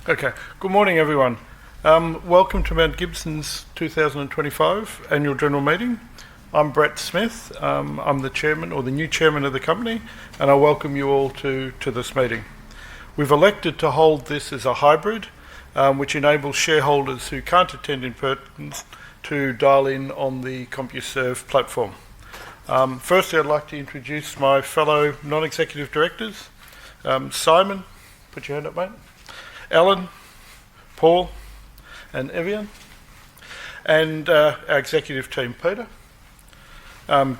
Okay, good morning everyone. Welcome to Mount Gibson's 2025 Annual General Meeting. I'm Brett Smith, I'm the chairman or the new chairman of the company, and I welcome you all to this meeting. We've elected to hold this as a hybrid, which enables shareholders who can't attend in person to dial in on the CompuServe platform. Firstly, I'd like to introduce my fellow non-executive directors. Simon, put your hand up, mate. Alan, Paul, and Evian, and our executive team, Peter,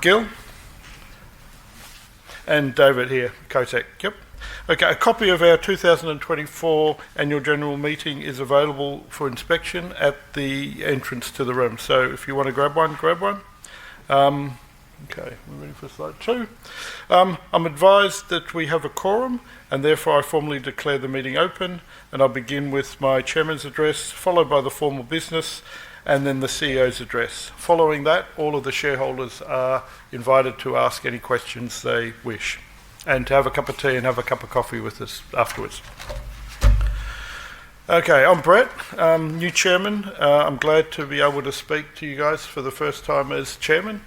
Gil, and David here, COSEC. Yep. Okay, a copy of our 2024 Annual General Meeting is available for inspection at the entrance to the room. So if you want to grab one, grab one. Okay, we're ready for slide 2. I'm advised that we have a quorum, and therefore I formally declare the meeting open, and I'll begin with my chairman's address, followed by the formal business, and then the CEO's address. Following that, all of the shareholders are invited to ask any questions they wish, and to have a cup of tea and have a cup of coffee with us afterwards. Okay, I'm Brett, new chairman. I'm glad to be able to speak to you guys for the first time as chairman.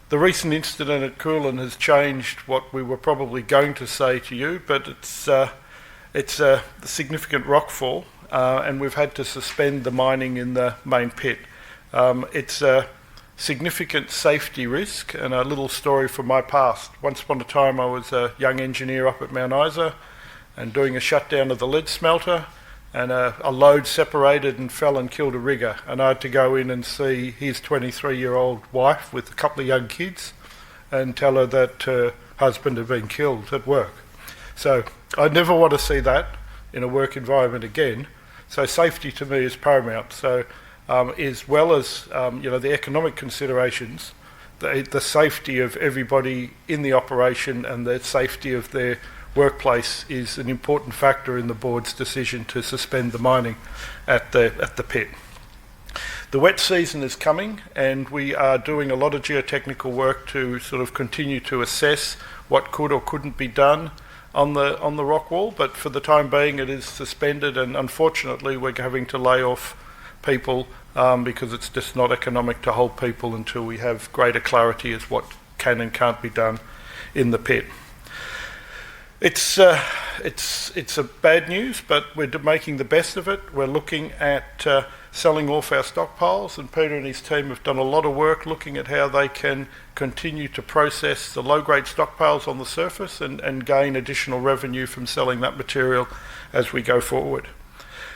The recent incident at Coolin has changed what we were probably going to say to you, but it's a significant rockfall, and we've had to suspend the mining in the main pit. It's a significant safety risk, and a little story from my past. Once upon a time I was a young engineer up at Mount Isa and doing a shutdown of the lead smelter, and a load separated and fell and killed a rigger, and I had to go in and see his 23-year-old wife with a couple of young kids and tell her that her husband had been killed at work. So I never want to see that in a work environment again. So safety to me is paramount. So as well as the economic considerations, the safety of everybody in the operation and the safety of their workplace is an important factor in the board's decision to suspend the mining at the pit. The wet season is coming, and we are doing a lot of geotechnical work to sort of continue to assess what could or couldn't be done on the rock wall, but for the time being it is suspended, and unfortunately we're having to lay off people because it's just not economic to hold people until we have greater clarity as what can and can't be done in the pit. It's a bad news, but we're making the best of it. We're looking at selling off our stockpiles, and Peter and his team have done a lot of work looking at how they can continue to process the low-grade stockpiles on the surface and gain additional revenue from selling that material as we go forward.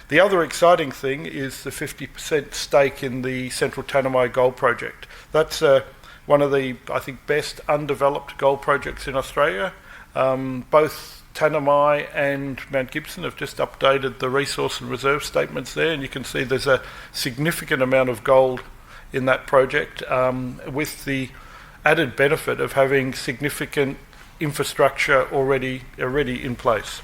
The other exciting thing is the 50% stake in the Central Tanami Gold Project. That's one of the, I think, best undeveloped gold projects in Australia. Both Tanami and Mount Gibson have just updated the resource and reserve statements there, and you can see there's a significant amount of gold in that project, with the added benefit of having significant infrastructure already in place.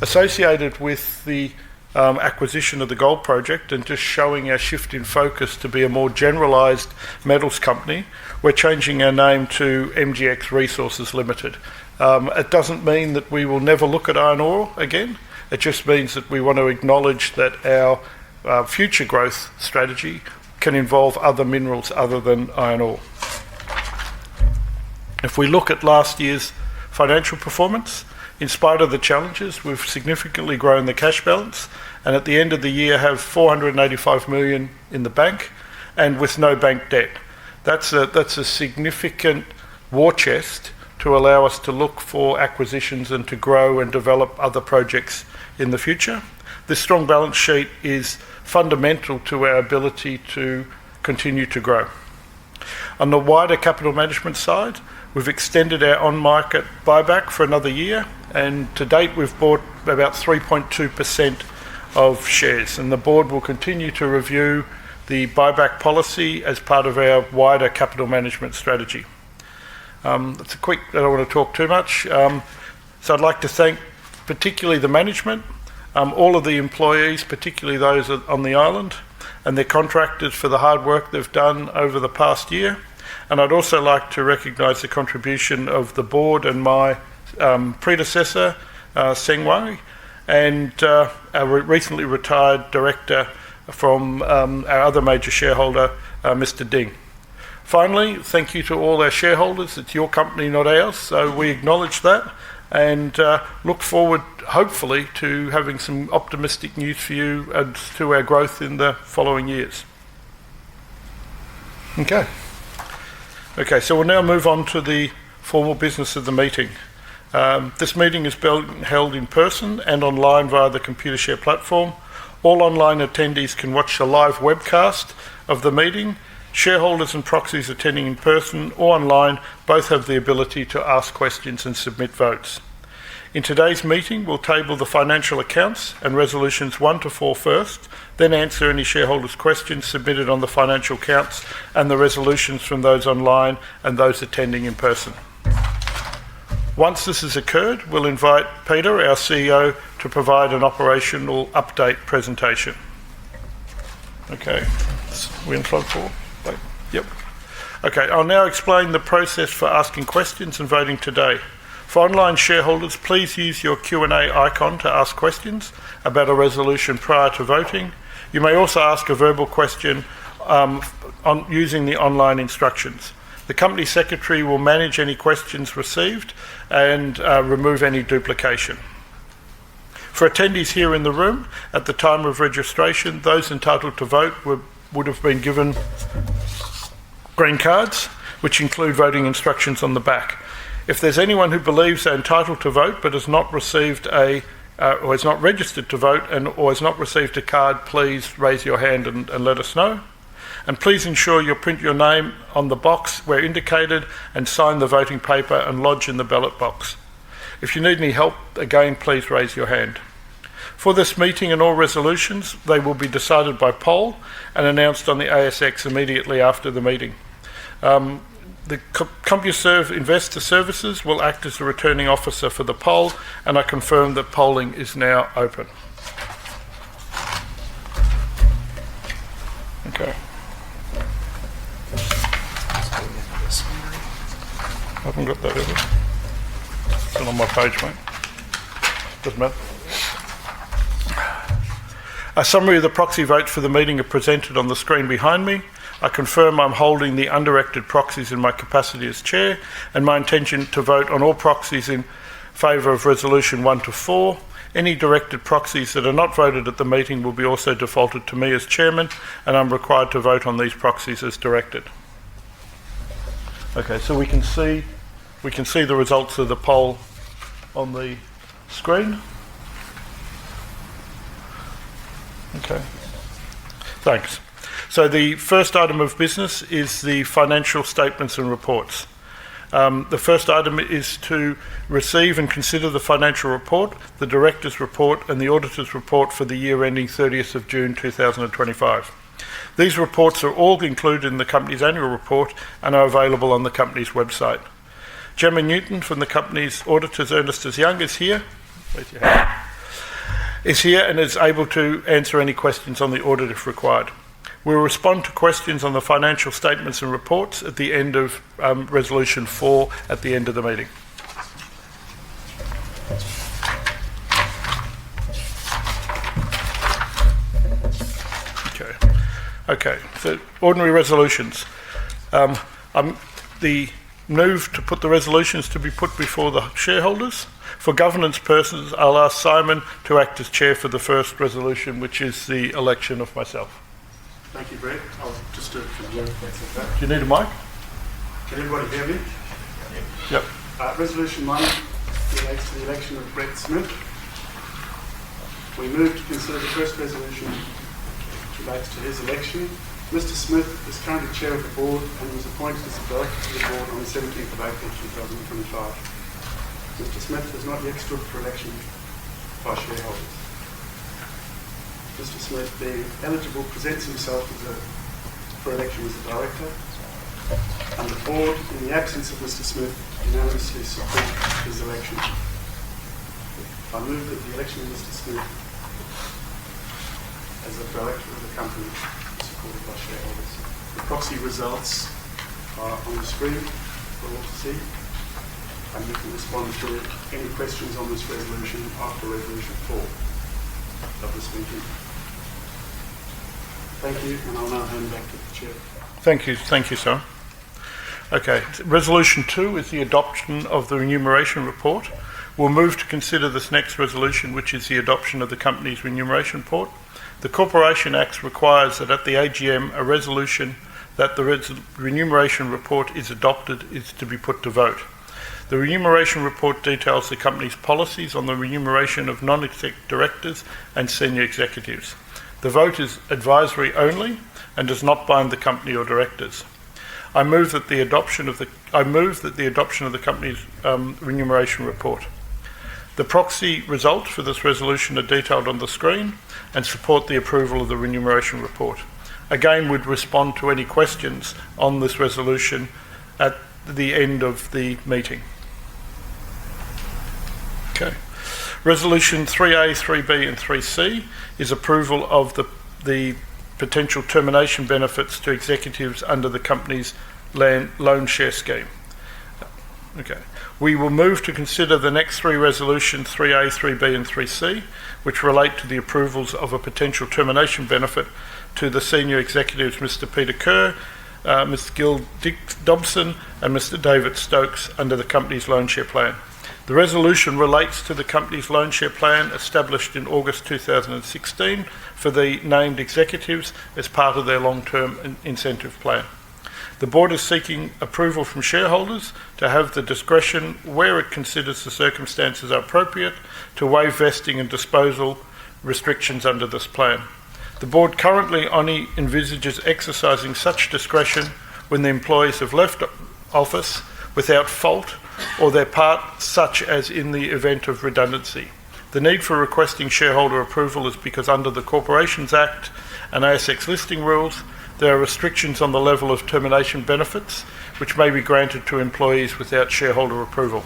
Associated with the acquisition of the gold project and just showing our shift in focus to be a more generalised metals company, we're changing our name to MGX Resources Limited. It doesn't mean that we will never look at iron ore again. It just means that we want to acknowledge that our future growth strategy can involve other minerals other than iron ore. If we look at last year's financial performance, in spite of the challenges, we've significantly grown the cash balance, and at the end of the year have 485 million in the bank, and with no bank debt. That's a significant war chest to allow us to look for acquisitions and to grow and develop other projects in the future. This strong balance sheet is fundamental to our ability to continue to grow. On the wider capital management side, we've extended our on-market buyback for another year, and to date we've bought about 3.2% of shares, and the board will continue to review the buyback policy as part of our wider capital management strategy. It's a quick, I don't want to talk too much, so I'd like to thank particularly the management, all of the employees, particularly those on the island, and their contractors for the hard work they've done over the past year. And I'd also like to recognise the contribution of the board and my predecessor, Sengwai, and our recently retired director from our other major shareholder, Mr. Ding. Finally, thank you to all our shareholders. It's your company, not ours, so we acknowledge that and look forward, hopefully, to having some optimistic news for you as to our growth in the following years. Okay, so we'll now move on to the formal business of the meeting. This meeting is held in person and online via the Computershare platform. All online attendees can watch a live webcast of the meeting. Shareholders and proxies attending in person or online both have the ability to ask questions and submit votes. In today's meeting, we'll table the financial accounts and resolutions 1 to 4 first, then answer any shareholders' questions submitted on the financial accounts and the resolutions from those online and those attending in person. Once this has occurred, we'll invite Peter, our CEO, to provide an operational update presentation. Okay, we're in slide 4? Wait. Yep. Okay, I'll now explain the process for asking questions and voting today. For online shareholders, please use your Q&A icon to ask questions about a resolution prior to voting. You may also ask a verbal question using the online instructions. The Company Secretary will manage any questions received and remove any duplication. For attendees here in the room, at the time of registration, those entitled to vote would have been given green cards, which include voting instructions on the back. If there's anyone who believes they're entitled to vote but has not received or is not registered to vote or has not received a card, please raise your hand and let us know. And please ensure you print your name on the box where indicated and sign the voting paper and lodge in the ballot box. If you need any help, again, please raise your hand. For this meeting and all resolutions, they will be decided by poll and announced on the ASX immediately after the meeting. The CompuServe Investor Services will act as the returning officer for the poll, and I confirm that polling is now open. Okay. I haven't got that either. It's not on my page, mate. Doesn't matter. A summary of the proxy votes for the meeting are presented on the screen behind me. I confirm I'm holding the undirected proxies in my capacity as chair, and my intention to vote on all proxies in favour of resolution 1 to 4. Any directed proxies that are not voted at the meeting will be also defaulted to me as chairman, and I'm required to vote on these proxies as directed. Okay, so we can see the results of the poll on the screen. Okay, thanks. So the first item of business is the financial statements and reports. The first item is to receive and consider the financial report, the director's report and the auditor's report for the year ending 30th of June 2025. These reports are all included in the company's annual report and are available on the company's website. Gemma Newton from the company's auditors, Ernst & Young, is here. Raise your hand. Is here and is able to answer any questions on the audit if required. We'll respond to questions on the financial statements and reports at the end of resolution 4 at the end of the meeting. Okay, so ordinary resolutions. The move to put the resolutions to be put before the shareholders. For governance purposes, I'll ask Simon to act as chair for the first resolution, which is the election of myself. Thank you, Brett. I'll just do it from you. Do you need a mic? Can everybody hear me? Yep. Resolution 1 relates to the election of Brett Smith. We move to consider the first resolution which relates to his election. Mr. Smith is currently chair of the board and was appointed as a director to the board on the 17th of April 2025. Mr. Smith has not yet stood for election by shareholders. Mr. Smith, being eligible, presents himself for election as a director, and the board, in the absence of Mr. Smith, unanimously support his election. I move that the election of Mr. Smith as a director of the company is supported by shareholders. The proxy results are on the screen for all to see. and we can respond to any questions on this resolution after resolution 4 of this meeting. Thank you, and I'll now hand back to the Chair. Thank you, sir. Okay, resolution 2 is the adoption of the remuneration report. We'll move to consider this next resolution, which is the adoption of the company's remuneration report. The Corporation Act requires that at the AGM a resolution that the remuneration report is adopted is to be put to vote. The remuneration report details the company's policies on the remuneration of non-exec directors and senior executives. The vote is advisory only and does not bind the company or directors. I move that the adoption of the company's remuneration report. The proxy results for this resolution are detailed on the screen and support the approval of the remuneration report. Again, we'd respond to any questions on this resolution at the end of the meeting. Okay. Resolution 3A, 3B and 3C is approval of the potential termination benefits to executives under the company's loan share scheme. Okay. We will move to consider the next 3 resolutions, 3A, 3B and 3C, which relate to the approvals of a potential termination benefit to the senior executives Mr Peter Kerr, Mr Gil Dobson and Mr David Stokes under the company's loan share plan. The resolution relates to the company's loan share plan established in August 2016 for the named executives as part of their long-term incentive plan. The board is seeking approval from shareholders to have the discretion, where it considers the circumstances are appropriate, to waive vesting and disposal restrictions under this plan. The board currently only envisages exercising such discretion when the employees have left office without fault or their part, such as in the event of redundancy. The need for requesting shareholder approval is because under the Corporations Act and ASX listing rules, there are restrictions on the level of termination benefits which may be granted to employees without shareholder approval.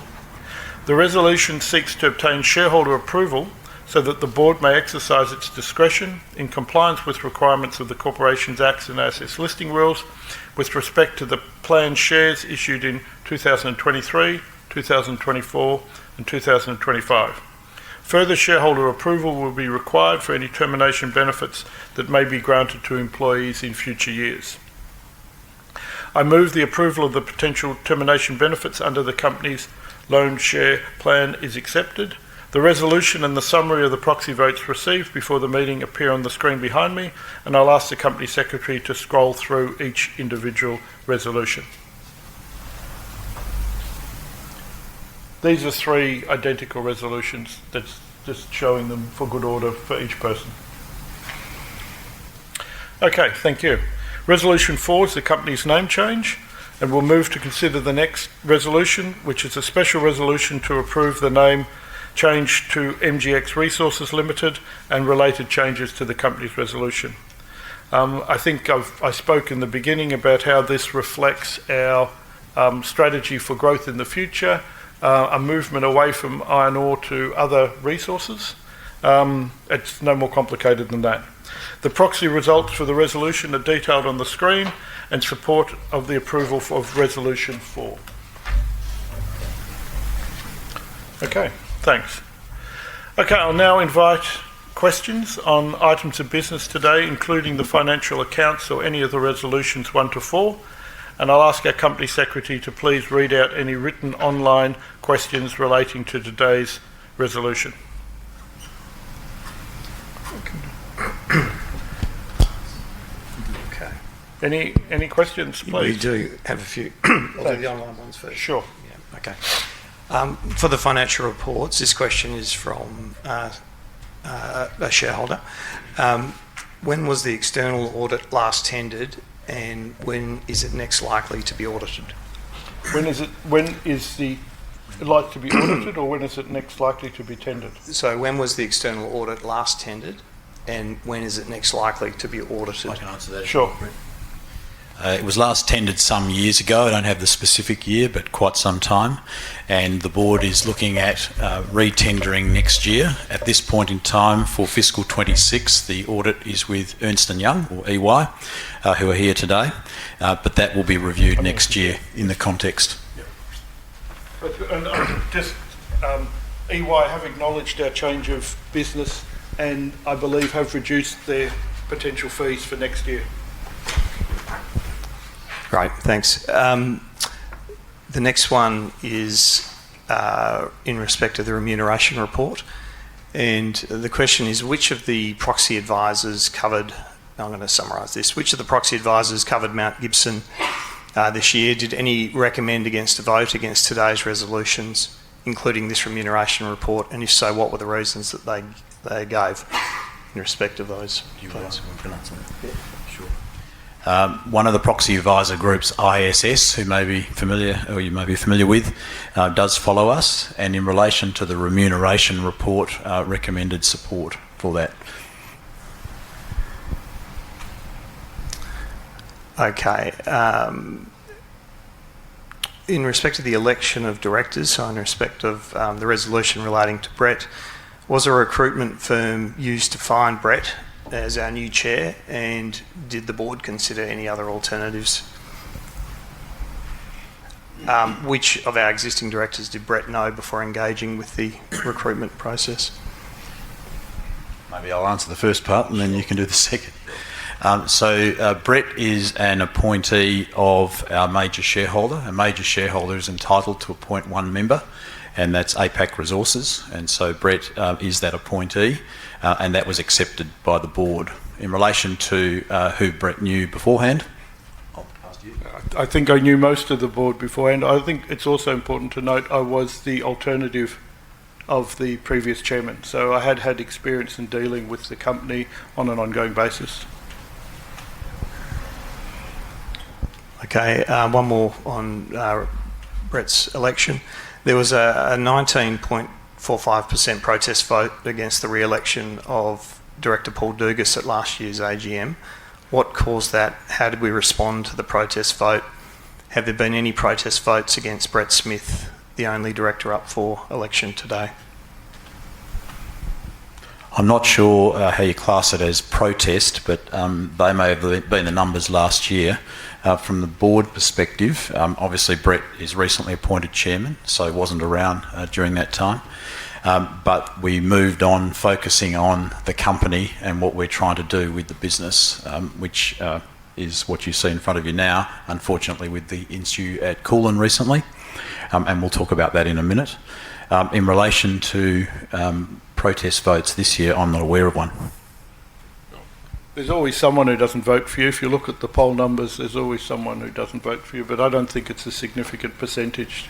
The resolution seeks to obtain shareholder approval so that the board may exercise its discretion in compliance with requirements of the Corporations Act and ASX listing rules with respect to the planned shares issued in 2023, 2024 and 2025. Further shareholder approval will be required for any termination benefits that may be granted to employees in future years. I move the approval of the potential termination benefits under the company's loan share plan is accepted. The resolution and the summary of the proxy votes received before the meeting appear on the screen behind me, and I'll ask the Company Secretary to scroll through each individual resolution. These are 3 identical resolutions. That's just showing them for good order for each person. Okay, thank you. Resolution 4 is the company's name change, and we'll move to consider the next resolution, which is a special resolution to approve the name change to MGX Resources Limited and related changes to the company's resolution. I think I spoke in the beginning about how this reflects our strategy for growth in the future, a movement away from iron ore to other resources. It's no more complicated than that. The proxy results for the resolution are detailed on the screen and support of the approval of resolution 4. Okay, thanks. Okay, I'll now invite questions on items of business today, including the financial accounts or any of the resolutions 1 to 4. And I'll ask our Company Secretary to please read out any written online questions relating to today's resolution. Okay. Any questions, please? We do have a few. I'll do the online ones first. Sure. Yeah, okay. For the financial reports, this question is from a shareholder. When was the external audit last tendered, and when is it next likely to be audited? When is the like to be audited, or when is it next likely to be tendered? So when was the external audit last tendered, and when is it next likely to be audited? I can answer that. Sure. It was last tendered some years ago. I don't have the specific year, but quite some time. And the board is looking at re-tendering next year. At this point in time, for fiscal 26, the audit is with Ernst & Young, or EY, who are here today. But that will be reviewed next year in the context. EY have acknowledged our change of business and I believe have reduced their potential fees for next year. Great, thanks. The next one is in respect of the remuneration report. And the question is, which of the proxy advisors covered, I'm going to summarise this, which of the proxy advisors covered Mount Gibson this year? Did any recommend against a vote against today's resolutions, including this remuneration report? And if so, what were the reasons that they gave in respect of those? One of the proxy advisor groups, ISS, who may be familiar, or you may be familiar with, does follow us, and in relation to the remuneration report, recommended support for that. Okay. In respect of the election of directors, so in respect of the resolution relating to Brett, was a recruitment firm used to find Brett as our new chair, and did the board consider any other alternatives? Which of our existing directors did Brett know before engaging with the recruitment process? Maybe I'll answer the first part and then you can do the second. Brett is an appointee of our major shareholder. A major shareholder is entitled to appoint one member, and that's APAC Resources, and so Brett is that appointee, and that was accepted by the board. In relation to who Brett knew beforehand, I'll pass to you. I think I knew most of the board beforehand. I think it's also important to note I was the alternative of the previous chairman, so I had experience in dealing with the company on an ongoing basis. Okay, one more on Brett's election. There was a 19.45% protest vote against the re-election of Director Paul Dugas at last year's AGM. What caused that? How did we respond to the protest vote? Have there been any protest votes against Brett Smith, the only director up for election today? I'm not sure how you class it as protest, but they may have been the numbers last year. From the board perspective, obviously Brett is recently appointed chairman, so he wasn't around during that time. But we moved on focusing on the company and what we're trying to do with the business, which is what you see in front of you now, unfortunately with the issue at Coolin recently, and we'll talk about that in a minute. In relation to protest votes this year, I'm not aware of one. There's always someone who doesn't vote for you. If you look at the poll numbers, there's always someone who doesn't vote for you, but I don't think it's a significant percentage.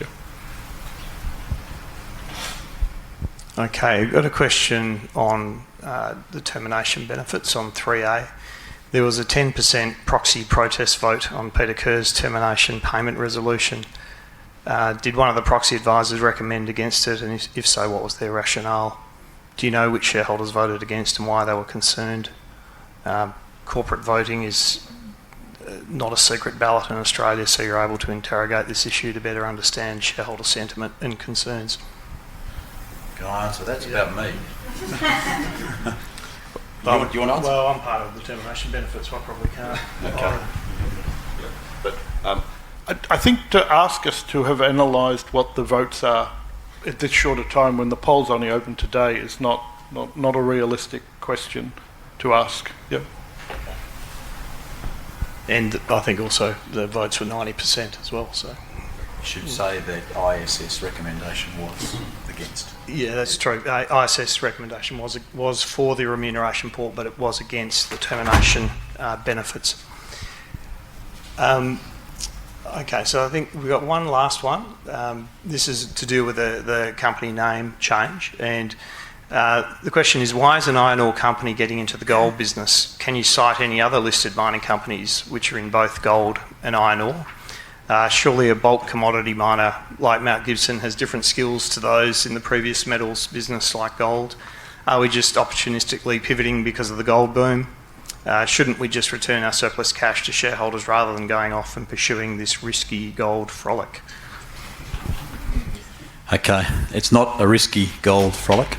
Okay, I've got a question on the termination benefits on 3A. There was a 10% proxy protest vote on Peter Kerr's termination payment resolution. Did one of the proxy advisors recommend against it, and if so, what was their rationale? Do you know which shareholders voted against and why they were concerned? Corporate voting is not a secret ballot in Australia, so you're able to interrogate this issue to better understand shareholder sentiment and concerns. Can I answer? That's about me. Do you want to answer? Well, I'm part of the termination benefits, so I probably can't. Okay. But I think to ask us to have analysed what the votes are at this short a time when the poll's only open today is not a realistic question to ask. Yep. And I think also the votes were 90% as well. So You should say that ISS recommendation was against. yeah, that's true. ISS recommendation was for the remuneration report, but it was against the termination benefits. Okay, so I think we've got one last one. This is to do with the company name change, and the question is, why is an iron ore company getting into the gold business? Can you cite any other listed mining companies which are in both gold and iron ore? Surely a bulk commodity miner like Mount Gibson has different skills to those in the previous metals business like gold. Are we just opportunistically pivoting because of the gold boom? Shouldn't we just return our surplus cash to shareholders rather than going off and pursuing this risky gold frolic? Okay, it's not a risky gold frolic.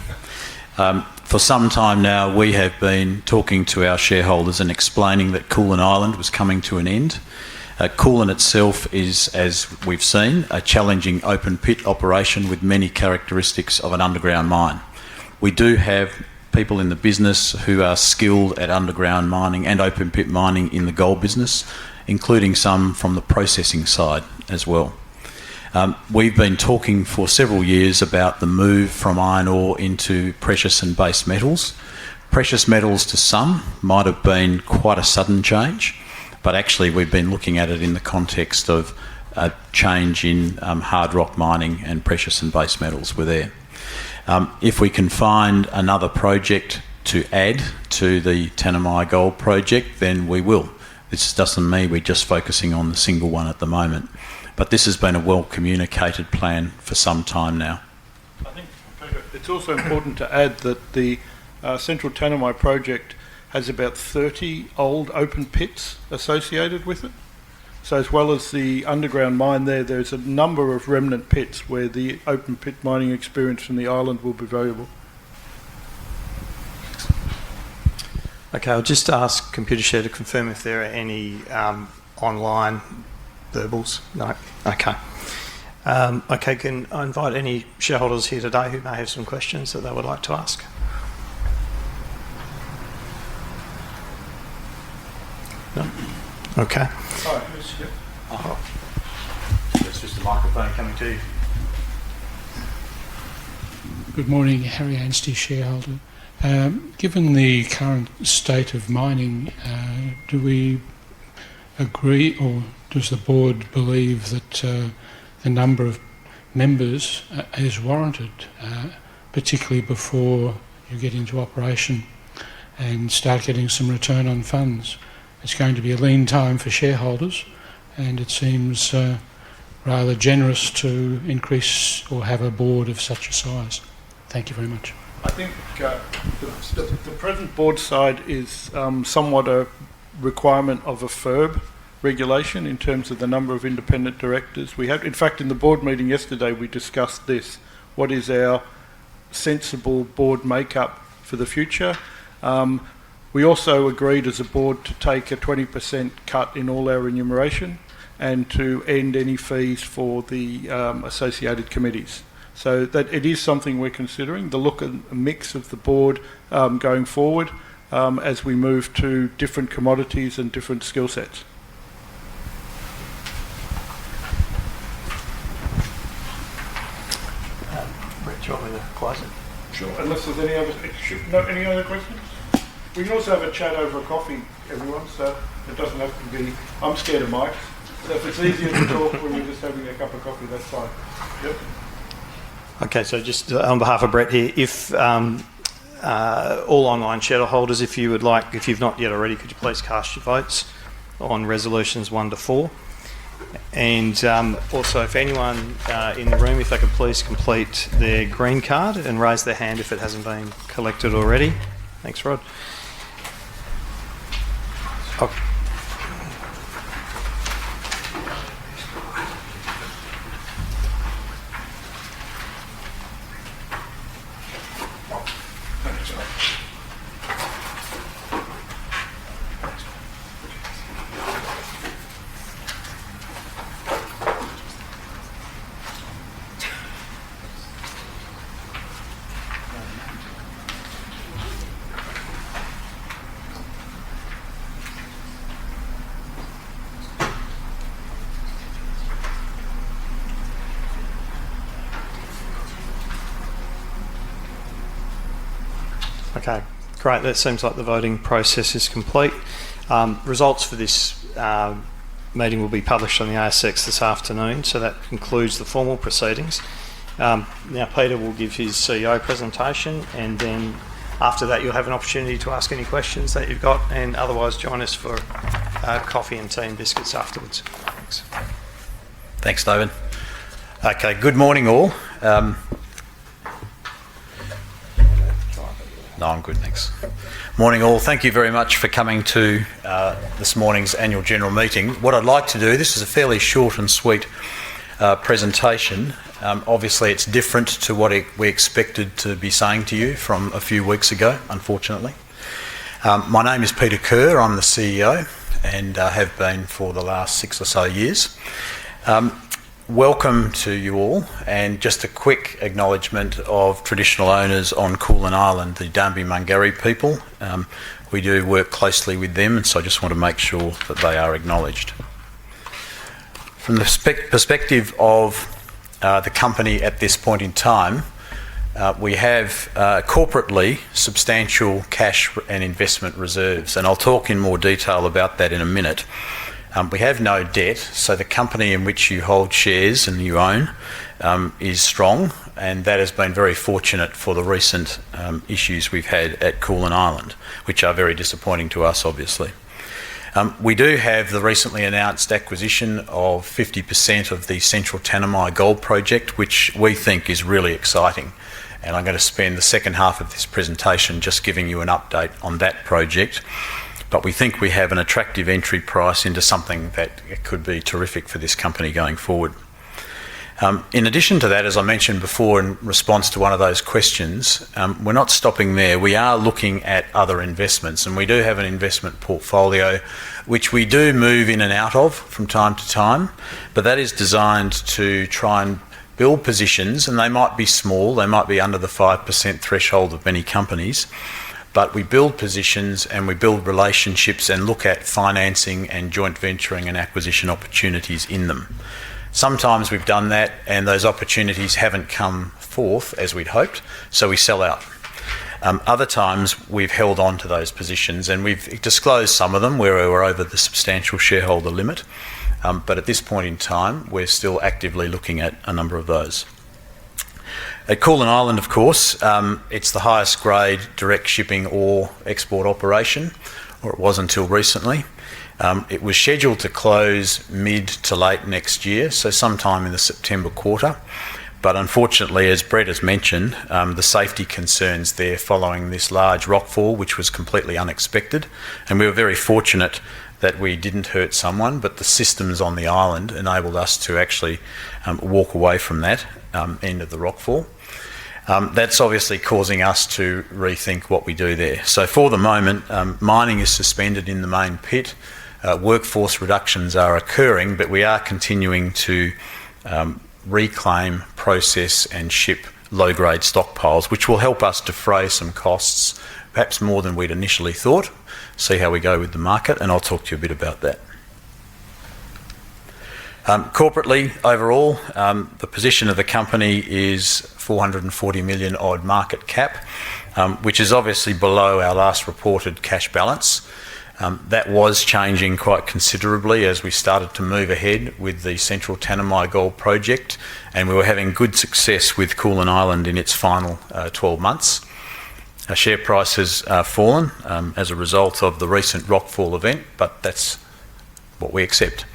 For some time now, we have been talking to our shareholders and explaining that Coolin Island was coming to an end. Coolin itself is, as we've seen, a challenging open pit operation with many characteristics of an underground mine. We do have people in the business who are skilled at underground mining and open pit mining in the gold business, including some from the processing side as well. We've been talking for several years about the move from iron ore into precious and base metals. Precious metals to some might have been quite a sudden change, but actually we've been looking at it in the context of a change in hard rock mining, and precious and base metals were there. If we can find another project to add to the Tanami Gold project, then we will. This doesn't mean we're just focusing on the single one at the moment. But this has been a well-communicated plan for some time now. I think, Peter, it's also important to add that the Central Tanami project has about 30 old open pits associated with it. So as well as the underground mine there's a number of remnant pits where the open pit mining experience from the island will be valuable. Okay, I'll just ask Computershare to confirm if there are any online verbals. No. Okay. Okay, can I invite any shareholders here today who may have some questions that they would like to ask? No? Okay. It's just a microphone coming to you. Good morning, Harry Anstey, shareholder. Given the current state of mining, do we agree, or does the board believe that the number of members is warranted, particularly before you get into operation and start getting some return on funds? It's going to be a lean time for shareholders, and it seems rather generous to increase or have a board of such a size. Thank you very much. I think the present board side is somewhat a requirement of a FIRB regulation in terms of the number of independent directors we have. In fact, in the board meeting yesterday, we discussed this. What is our sensible board makeup for the future? We also agreed as a board to take a 20% cut in all our remuneration and to end any fees for the associated committees. So that it is something we're considering, the look and mix of the board going forward as we move to different commodities and different skill sets. Brett, do you want me to close it? Sure. Unless there's any other questions? We can also have a chat over a coffee, everyone, so it doesn't have to be... I'm scared of mics, so if it's easier to talk when we're just having a cup of coffee, that's fine. Yep. Okay, so just on behalf of Brett here, if all online shareholders, if you've not yet already, could you please cast your votes on resolutions 1 to 4? And also, if anyone in the room, if they could please complete their green card and raise their hand if it hasn't been collected already. Thanks, Rod. Okay. Okay, great. That seems like the voting process is complete. Results for this meeting will be published on the ASX this afternoon, so that concludes the formal proceedings. Now Peter will give his CEO presentation, and then after that you'll have an opportunity to ask any questions that you've got, and otherwise join us for coffee and tea and biscuits afterwards. Thanks. Thanks, David. Okay, good morning all. No, I'm good, thanks. Morning all. Thank you very much for coming to this morning's annual general meeting. What I'd like to do, this is a fairly short and sweet presentation. Obviously it's different to what we expected to be saying to you from a few weeks ago, unfortunately. My name is Peter Kerr, I'm the CEO. and have been for the last 6 or so years. Welcome to you all, and just a quick acknowledgement of traditional owners on Kulin Island, the Dambimangari people. We do work closely with them, and so I just want to make sure that they are acknowledged. From the perspective of the company at this point in time, we have corporately substantial cash and investment reserves, and I'll talk in more detail about that in a minute. We have no debt, so the company in which you hold shares and you own is strong, and that has been very fortunate for the recent issues we've had at Kulin Island, which are very disappointing to us, obviously. We do have the recently announced acquisition of 50% of the Central Tanami Gold Project, which we think is really exciting. And I'm going to spend the second half of this presentation just giving you an update on that project. But we think we have an attractive entry price into something that could be terrific for this company going forward. In addition to that, as I mentioned before in response to one of those questions, we're not stopping there. We are looking at other investments, and we do have an investment portfolio which we do move in and out of from time to time, but that is designed to try and build positions, and they might be small, they might be under the 5% threshold of many companies, but we build positions and we build relationships and look at financing and joint venturing and acquisition opportunities in them. Sometimes we've done that and those opportunities haven't come forth as we'd hoped, so we sell out. Other times we've held on to those positions, and we've disclosed some of them where we're over the substantial shareholder limit, but at this point in time we're still actively looking at a number of those. At Kulin Island, of course, it's the highest grade direct shipping ore export operation, or it was until recently. It was scheduled to close mid to late next year, so sometime in the September quarter. But unfortunately, as Brett has mentioned, the safety concerns there following this large rockfall, which was completely unexpected. And we were very fortunate that we didn't hurt someone, but the systems on the island enabled us to actually walk away from that end of the rockfall. That's obviously causing us to rethink what we do there. So for the moment, mining is suspended in the main pit. Workforce reductions are occurring, but we are continuing to reclaim, process and ship low-grade stockpiles, which will help us defray some costs, perhaps more than we'd initially thought. See how we go with the market, and I'll talk to you a bit about that. Corporately, overall, the position of the company is 440 million odd market cap, which is obviously below our last reported cash balance. That was changing quite considerably as we started to move ahead with the Central Tanami Gold Project, and we were having good success with Kulin Island in its final 12 months. Our share price has fallen as a result of the recent rockfall event, but that's what we accept.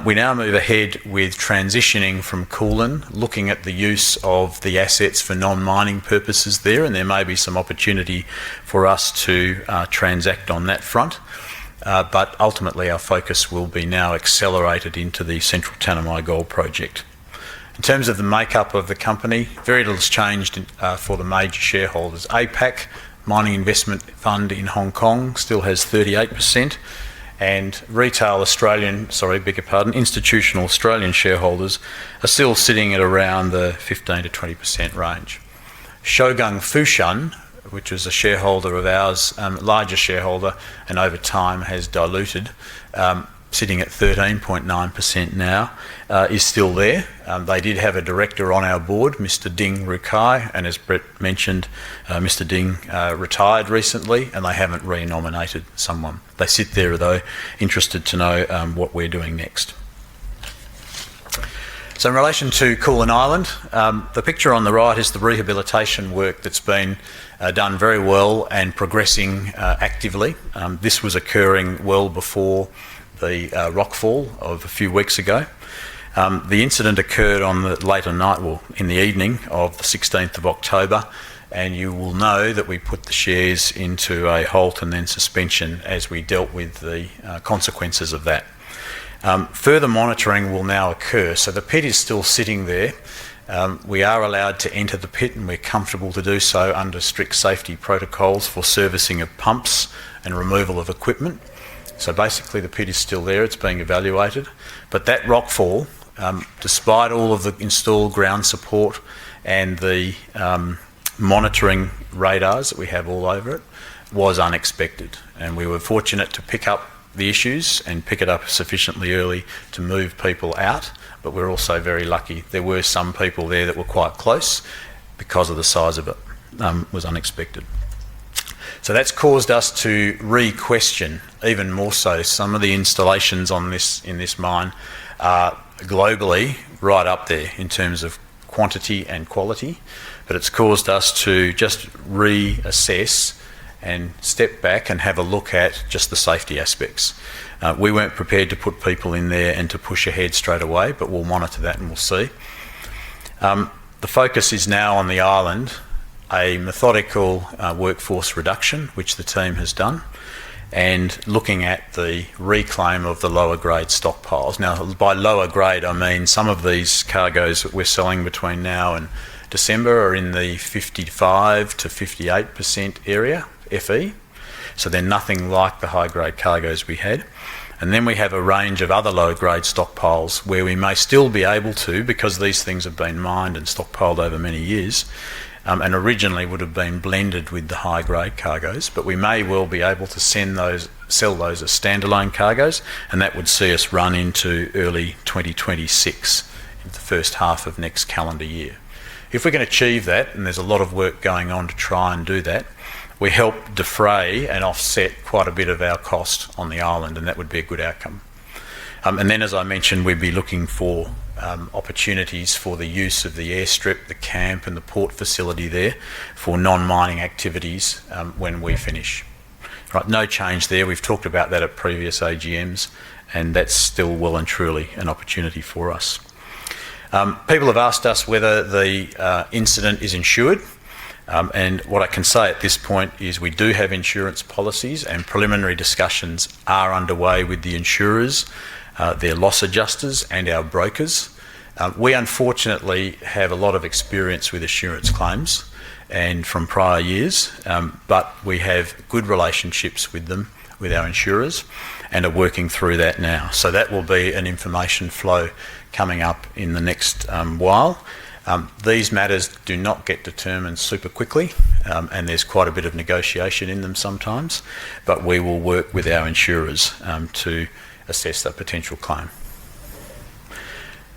We now move ahead with transitioning from Kulin, looking at the use of the assets for non-mining purposes there, and there may be some opportunity for us to transact on that front. But ultimately our focus will be now accelerated into the Central Tanami Gold Project. In terms of the makeup of the company, very little has changed for the major shareholders. APAC, Mining Investment Fund in Hong Kong, still has 38%, and institutional Australian shareholders are still sitting at around the 15 to 20% range. Shougang Fushan, which is a shareholder of ours, larger shareholder, and over time has diluted, sitting at 13.9% now, is still there. They did have a director on our board, Mr. Ding Rukai, and as Brett mentioned, Mr. Ding retired recently, and they haven't re-nominated someone. They sit there, though, interested to know what we're doing next. So in relation to Kulin Island, the picture on the right is the rehabilitation work that's been done very well and progressing actively. This was occurring well before the rockfall of a few weeks ago. The incident occurred on the later night, in the evening of the 16th of October, and you will know that we put the shares into a halt and then suspension as we dealt with the consequences of that. Further monitoring will now occur. So the pit is still sitting there. We are allowed to enter the pit, and we're comfortable to do so under strict safety protocols for servicing of pumps and removal of equipment. So basically the pit is still there, it's being evaluated. But that rockfall, despite all of the installed ground support and the monitoring radars that we have all over it, was unexpected. And we were fortunate to pick up the issues and pick it up sufficiently early to move people out, but we're also very lucky. There were some people there that were quite close because of the size of it. Was unexpected. So that's caused us to re-question even more so. Some of the installations in this mine are globally right up there in terms of quantity and quality, but it's caused us to just reassess and step back and have a look at just the safety aspects. We weren't prepared to put people in there and to push ahead straight away, but we'll monitor that and we'll see. The focus is now on the island, a methodical workforce reduction, which the team has done, and looking at the reclaim of the lower grade stockpiles. Now, by lower grade, I mean some of these cargoes that we're selling between now and December are in the 55 to 58% area, FE. So they're nothing like the high grade cargoes we had. And then we have a range of other low grade stockpiles where we may still be able to, because these things have been mined and stockpiled over many years, and originally would have been blended with the high grade cargoes, but we may well be able to sell those as standalone cargoes, and that would see us run into early 2026, in the first half of next calendar year. If we can achieve that, and there's a lot of work going on to try and do that, we help defray and offset quite a bit of our cost on the island, and that would be a good outcome. And then, as I mentioned, we'd be looking for opportunities for the use of the airstrip, the camp and the port facility there for non-mining activities when we finish. Right, no change there. We've talked about that at previous AGMs, and that's still well and truly an opportunity for us. People have asked us whether the incident is insured. And what I can say at this point is we do have insurance policies, and preliminary discussions are underway with the insurers, their loss adjusters and our brokers. We unfortunately have a lot of experience with assurance claims and from prior years, but we have good relationships with them, with our insurers, and are working through that now. So that will be an information flow coming up in the next while. These matters do not get determined super quickly, and there's quite a bit of negotiation in them sometimes, but we will work with our insurers to assess that potential claim.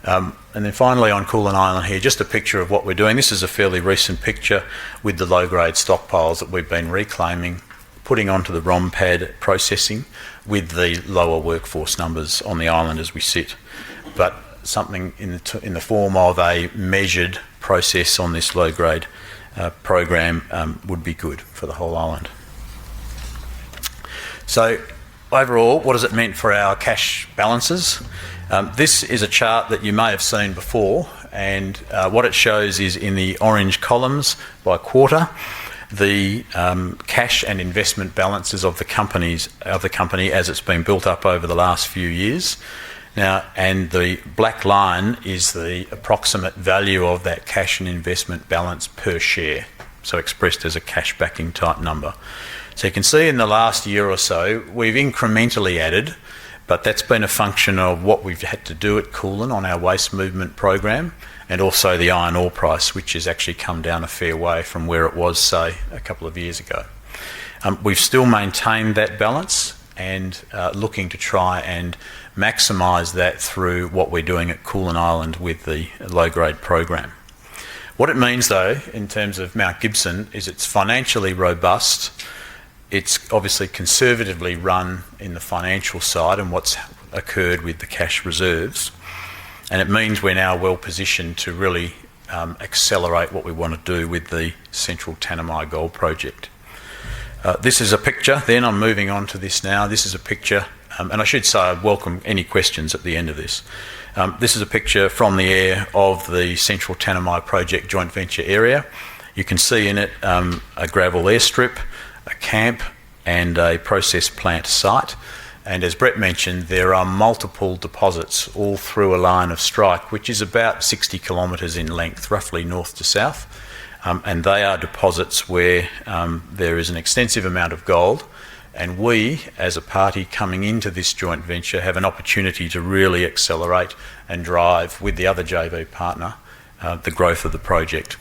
And then finally on Coolin Island here, just a picture of what we're doing. This is a fairly recent picture with the low-grade stockpiles that we've been reclaiming, putting onto the ROM pad, processing with the lower workforce numbers on the island as we sit. But something in the form of a measured process on this low-grade program would be good for the whole island. So overall, what has it meant for our cash balances? This is a chart that you may have seen before, and what it shows is in the orange columns by quarter, the cash and investment balances of the company as it's been built up over the last few years. Now, and the black line is the approximate value of that cash and investment balance per share, so expressed as a cash backing type number. So you can see in the last year or so, we've incrementally added, but that's been a function of what we've had to do at Coolin on our waste movement program, and also the iron ore price, which has actually come down a fair way from where it was, say, a couple of years ago. We've still maintained that balance and looking to try and maximise that through what we're doing at Coolin Island with the low-grade program. What it means, though, in terms of Mount Gibson, is it's financially robust. It's obviously conservatively run in the financial side and what's occurred with the cash reserves. And it means we're now well positioned to really accelerate what we want to do with the Central Tanami Gold Project. This is a picture, then I'm moving on to this now. This is a picture, and I should say I welcome any questions at the end of this. This is a picture from the air of the Central Tanami Project joint venture area. You can see in it a gravel airstrip, a camp and a process plant site. And as Brett mentioned, there are multiple deposits all through a line of strike, which is about 60 kilometres in length, roughly north to south. And they are deposits where there is an extensive amount of gold And we, as a party coming into this joint venture, have an opportunity to really accelerate and drive with the other JV partner the growth of the project.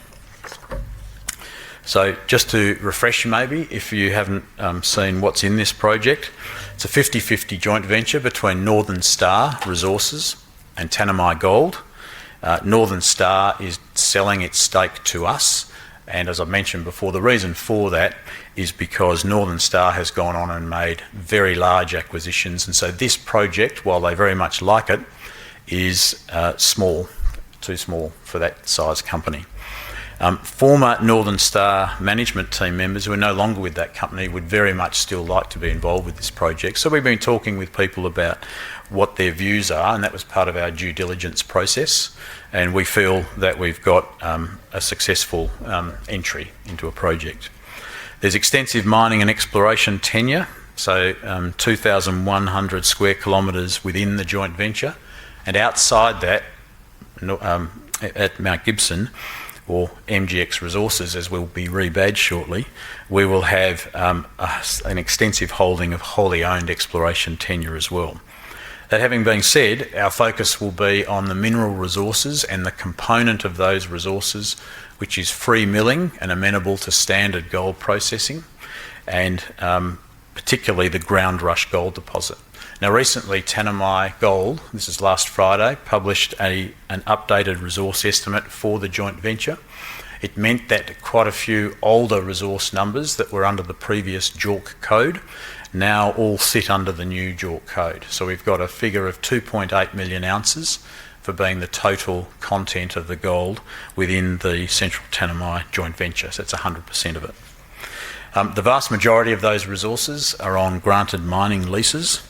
So just to refresh maybe, if you haven't seen what's in this project, it's a 50-50 joint venture between Northern Star Resources and Tanami Gold. Northern Star is selling its stake to us, and as I mentioned before, the reason for that is because Northern Star has gone on and made very large acquisitions, and so this project, while they very much like it, is small, too small for that size company. Former Northern Star management team members who are no longer with that company would very much still like to be involved with this project. So we've been talking with people about what their views are, and that was part of our due diligence process. And we feel that we've got a successful entry into a project. There's extensive mining and exploration tenure, so 2,100 square kilometres within the joint venture. And outside that, at Mount Gibson, or MGX Resources, as will be rebadged shortly, we will have an extensive holding of wholly owned exploration tenure as well. That having been said, our focus will be on the mineral resources and the component of those resources which is free milling and amenable to standard gold processing, and particularly the ground rush gold deposit. Now recently Tanami Gold, this is last Friday, published an updated resource estimate for the joint venture. It meant that quite a few older resource numbers that were under the previous JORC code now all sit under the new JORC code. So we've got a figure of 2.8 million ounces for being the total content of the gold within the Central Tanami joint venture. So it's 100% of it. The vast majority of those resources are on granted mining leases,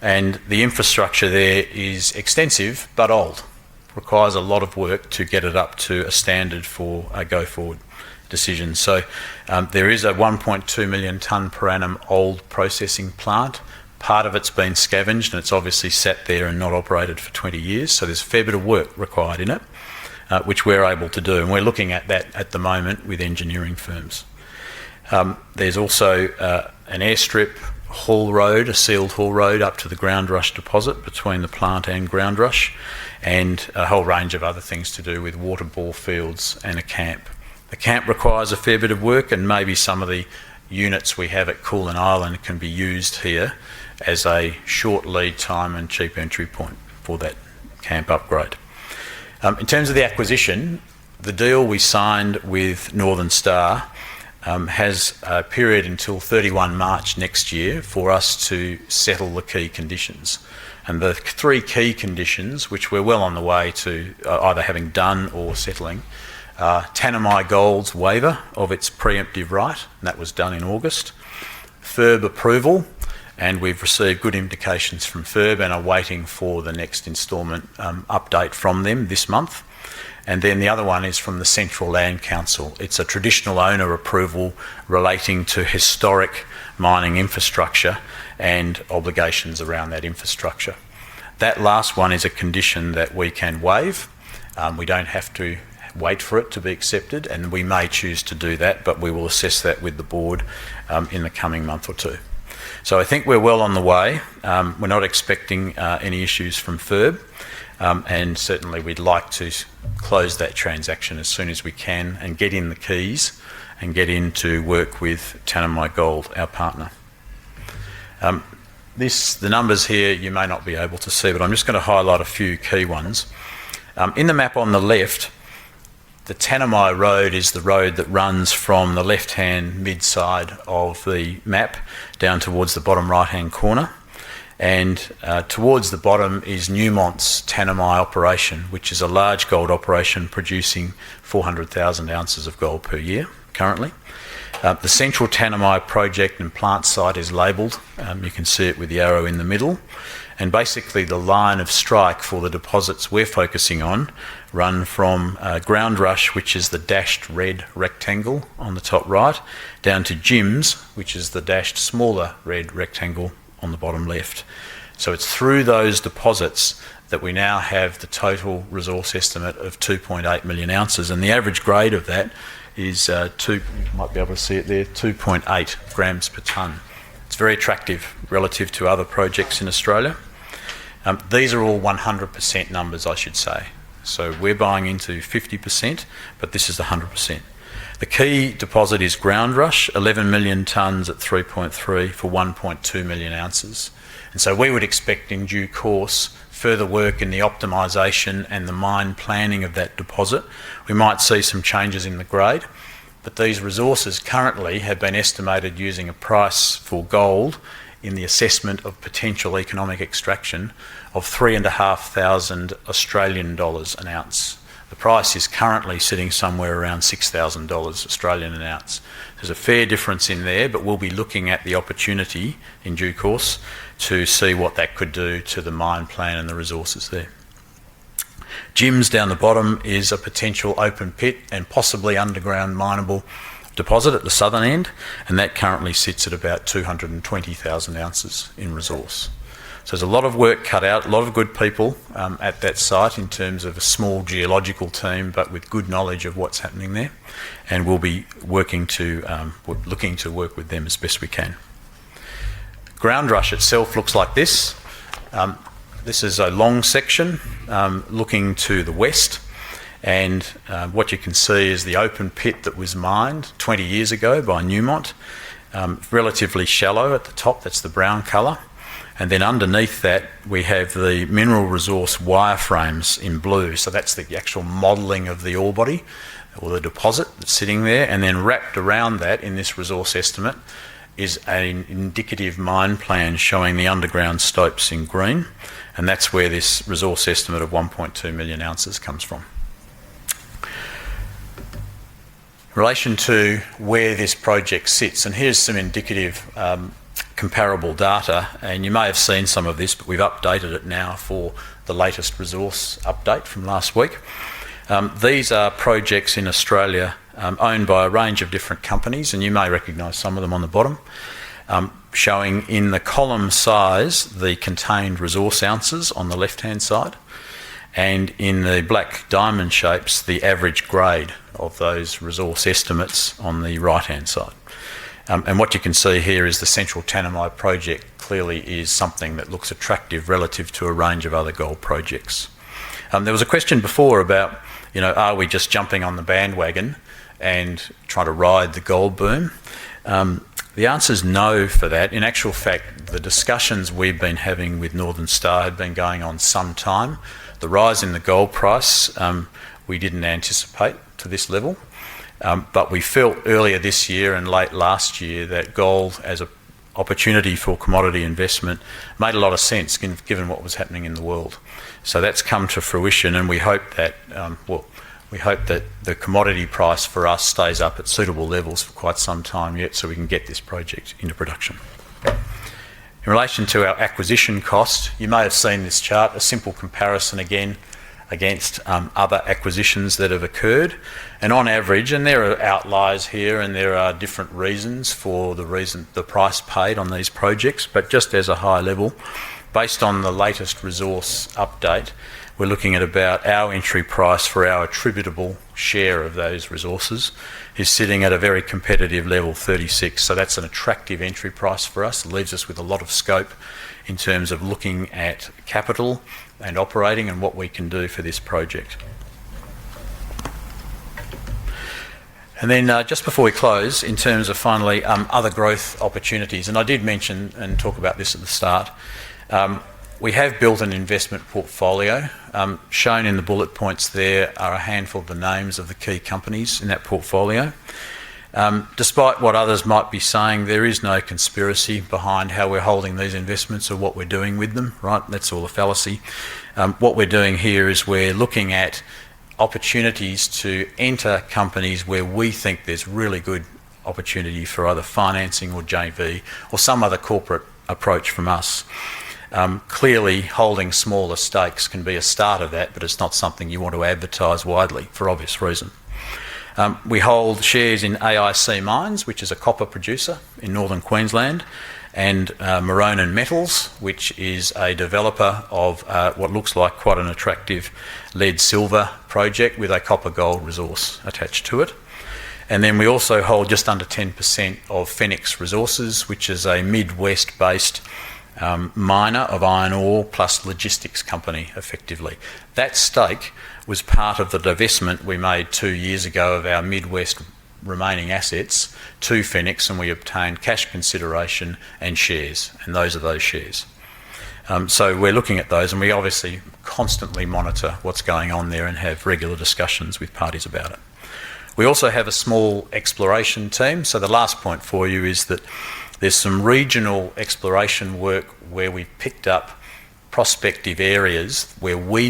and the infrastructure there is extensive but old. Requires a lot of work to get it up to a standard for a go-forward decision. So there is a 1.2 million tonne per annum old processing plant. Part of it's been scavenged and it's obviously sat there and not operated for 20 years, so there's a fair bit of work required in it, which we're able to do, and we're looking at that at the moment with engineering firms. There's also an airstrip haul road, a sealed haul road up to the ground rush deposit between the plant and ground rush, and a whole range of other things to do with water bore fields and a camp. The camp requires a fair bit of work, and maybe some of the units we have at Coolin Island can be used here as a short lead time and cheap entry point for that camp upgrade. In terms of the acquisition, the deal we signed with Northern Star has a period until 31 March next year for us to settle the key conditions. And the three key conditions, which we're well on the way to either having done or settling, are Tanami Gold's waiver of its preemptive right, and that was done in August, FIRB approval, and we've received good indications from FIRB and are waiting for the next instalment update from them this month. And then the other one is from the Central Land Council. It's a traditional owner approval relating to historic mining infrastructure and obligations around that infrastructure. That last one is a condition that we can waive. We don't have to wait for it to be accepted, and we may choose to do that, but we will assess that with the board in the coming month or two. So I think we're well on the way. We're not expecting any issues from FIRB. And certainly we'd like to close that transaction as soon as we can and get in the keys and get in to work with Tanami Gold, our partner. The numbers here you may not be able to see, but I'm just going to highlight a few key ones. In the map on the left, the Tanami Road is the road that runs from the left-hand mid-side of the map down towards the bottom right-hand corner. And towards the bottom is Newmont's Tanami operation, which is a large gold operation producing 400,000 ounces of gold per year currently. The Central Tanami project and plant site is labelled. You can see it with the arrow in the middle. And basically the line of strike for the deposits we're focusing on run from Ground Rush, which is the dashed red rectangle on the top right, down to Jim's, which is the dashed smaller red rectangle on the bottom left. So it's through those deposits that we now have the total resource estimate of 2.8 million ounces, and the average grade of that is you might be able to see it there, 2.8 grams per tonne It's very attractive relative to other projects in Australia. These are all 100% numbers, I should say. So we're buying into 50%, but this is the 100%. The key deposit is Groundrush, 11 million tonnes at 3.3 for 1.2 million ounces. And so we would expect in due course further work in the optimisation and the mine planning of that deposit. We might see some changes in the grade, but these resources currently have been estimated using a price for gold in the assessment of potential economic extraction of 3,500 Australian dollars an ounce. The price is currently sitting somewhere around $6,000 Australian an ounce. There's a fair difference in there, but we'll be looking at the opportunity in due course to see what that could do to the mine plan and the resources there. Jim's down the bottom is a potential open pit and possibly underground mineable deposit at the southern end, and that currently sits at about 220,000 ounces in resource. So there's a lot of work cut out, a lot of good people at that site in terms of a small geological team, but with good knowledge of what's happening there, and we'll be looking to work with them as best we can. Groundrush itself looks like this. This is a long section looking to the west, and what you can see is the open pit that was mined 20 years ago by Newmont, relatively shallow at the top, that's the brown colour. And then underneath that, we have the mineral resource wireframes in blue. So that's the actual modelling of the ore body or the deposit that's sitting there. And then wrapped around that in this resource estimate is an indicative mine plan showing the underground stopes in green. And that's where this resource estimate of 1.2 million ounces comes from. In relation to where this project sits, and here's some indicative comparable data, and you may have seen some of this, but we've updated it now for the latest resource update from last week. These are projects in Australia owned by a range of different companies, and you may recognise some of them on the bottom, showing in the column size the contained resource ounces on the left-hand side, and in the black diamond shapes the average grade of those resource estimates on the right-hand side. And what you can see here is the Central Tanami project clearly is something that looks attractive relative to a range of other gold projects. There was a question before about, are we just jumping on the bandwagon and trying to ride the gold boom? The answer is no for that. In actual fact, the discussions we've been having with Northern Star had been going on some time. The rise in the gold price, we didn't anticipate to this level. But we felt earlier this year and late last year that gold as an opportunity for commodity investment made a lot of sense given what was happening in the world. So that's come to fruition, and we hope that the commodity price for us stays up at suitable levels for quite some time yet, so we can get this project into production. In relation to our acquisition cost, you may have seen this chart, a simple comparison again against other acquisitions that have occurred. And on average, and there are outliers here and there are different reasons for the price paid on these projects, but just as a high level, based on the latest resource update, we're looking at about our entry price for our attributable share of those resources is sitting at a very competitive level, 36. So that's an attractive entry price for us. It leaves us with a lot of scope in terms of looking at capital and operating and what we can do for this project. And then just before we close, in terms of finally other growth opportunities, and I did mention and talk about this at the start, we have built an investment portfolio. Shown in the bullet points there are a handful of the names of the key companies in that portfolio. Despite what others might be saying, there is no conspiracy behind how we're holding these investments or what we're doing with them, right? That's all a fallacy. What we're doing here is we're looking at opportunities to enter companies where we think there's really good opportunity for either financing or JV or some other corporate approach from us. Clearly, holding smaller stakes can be a start of that, but it's not something you want to advertise widely for obvious reason. We hold shares in AIC Mines, which is a copper producer in northern Queensland, and Maronan Metals, which is a developer of what looks like quite an attractive lead-silver project with a copper-gold resource attached to it. And then we also hold just under 10% of Phoenix Resources, which is a Midwest-based miner of iron ore plus logistics company, effectively. That stake was part of the divestment we made 2 years ago of our Midwest remaining assets to Phoenix, and we obtained cash consideration and shares, and those are those shares. So we're looking at those, and we obviously constantly monitor what's going on there and have regular discussions with parties about it. We also have a small exploration team. So the last point for you is that there's some regional exploration work where we've picked up prospective areas where we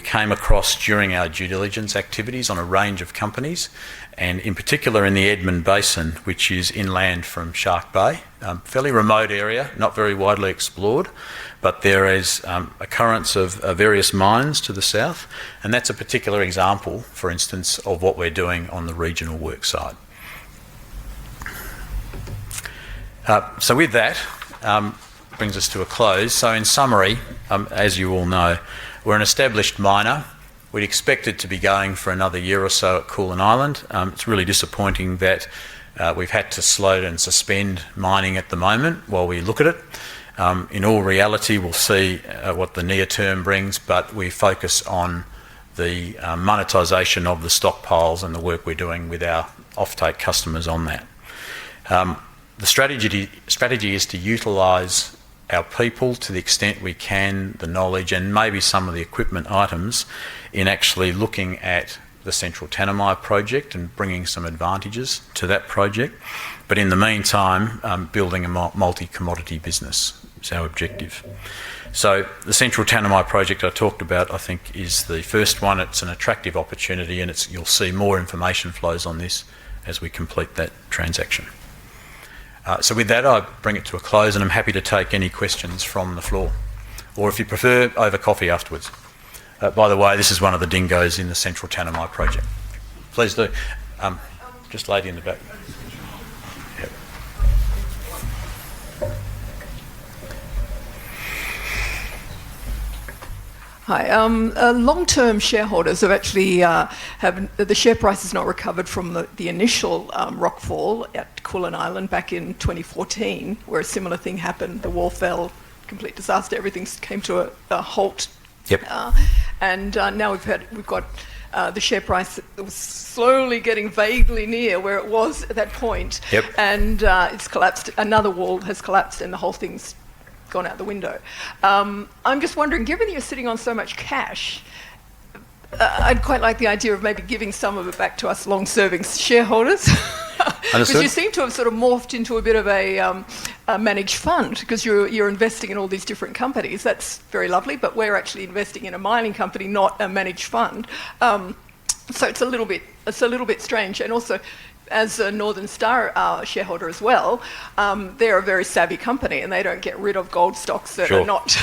came across during our due diligence activities on a range of companies, and in particular in the Edmund Basin, which is inland from Shark Bay. Fairly remote area, not very widely explored, but there is occurrence of various mines to the south, and that's a particular example, for instance, of what we're doing on the regional work side. So with that, brings us to a close. So in summary, as you all know, we're an established miner. We'd expected to be going for another year or so at Koolan Island. It's really disappointing that we've had to slow and suspend mining at the moment while we look at it. In all reality, we'll see what the near term brings, but we focus on the monetisation of the stockpiles and the work we're doing with our offtake customers on that. The strategy is to utilise our people to the extent we can, the knowledge and maybe some of the equipment items in actually looking at the Central Tanami project and bringing some advantages to that project. But in the meantime, building a multi-commodity business is our objective. So the Central Tanami project I talked about, I think, is the first one. It's an attractive opportunity, and you'll see more information flows on this as we complete that transaction. So with that, I bring it to a close, and I'm happy to take any questions from the floor, or if you prefer, over coffee afterwards. By the way, this is one of the dingoes in the Central Tanami project. Please do. Just lady in the back. Yep. Hi. Long-term shareholders have actually the share price has not recovered from the initial rockfall at Koolan Island back in 2014, where a similar thing happened. The wall fell, complete disaster. Everything came to a halt. Yep. And now we've got the share price that was slowly getting vaguely near where it was at that point. Yep. And it's collapsed. Another wall has collapsed, and the whole thing's gone out the window. I'm just wondering, given that you're sitting on so much cash, I'd quite like the idea of maybe giving some of it back to us long-serving shareholders. Because you seem to have sort of morphed into a bit of a managed fund, because you're investing in all these different companies. That's very lovely, but we're actually investing in a mining company, not a managed fund. So it's a little bit strange. And also, as a Northern Star shareholder as well, they're a very savvy company, and they don't get rid of gold stocks that are not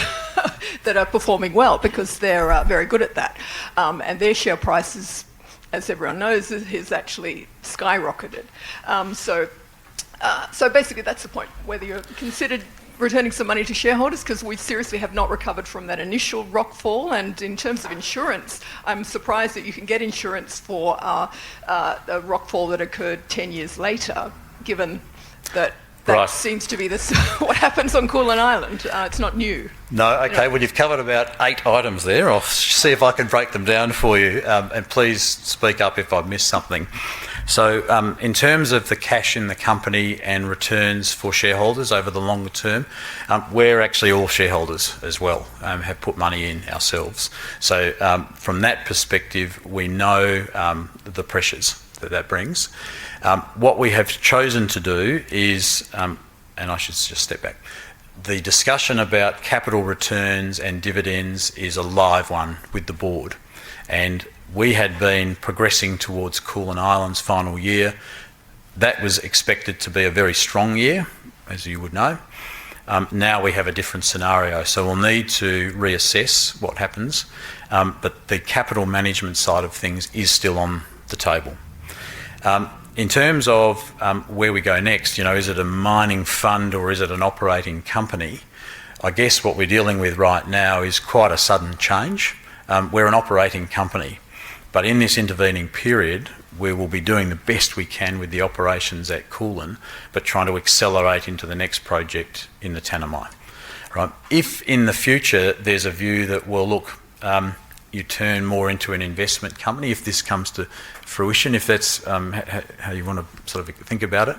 that are performing well, because they're very good at that. And their share prices, as everyone knows, has actually skyrocketed. So basically, that's the point. Whether you're considered returning some money to shareholders, because we seriously have not recovered from that initial rockfall. And in terms of insurance, I'm surprised that you can get insurance for a rockfall that occurred 10 years later, given that seems to be what happens on Koolan Island. It's not new. No, okay, well, you've covered about 8 items there. I'll see if I can break them down for you, and please speak up if I've missed something. So in terms of the cash in the company and returns for shareholders over the longer term, we're actually all shareholders as well, have put money in ourselves. So from that perspective, we know the pressures that brings. What we have chosen to do is, and I should just step back, the discussion about capital returns and dividends is a live one with the board. And we had been progressing towards Koolan Island's final year. That was expected to be a very strong year, as you would know. Now we have a different scenario, so we'll need to reassess what happens. But the capital management side of things is still on the table. In terms of where we go next, is it a mining fund or is it an operating company? I guess what we're dealing with right now is quite a sudden change. We're an operating company, But in this intervening period, we will be doing the best we can with the operations at Coolin, but trying to accelerate into the next project in the Tanami. Right. If in the future there's a view that, well, look, you turn more into an investment company, if this comes to fruition, if that's how you want to sort of think about it,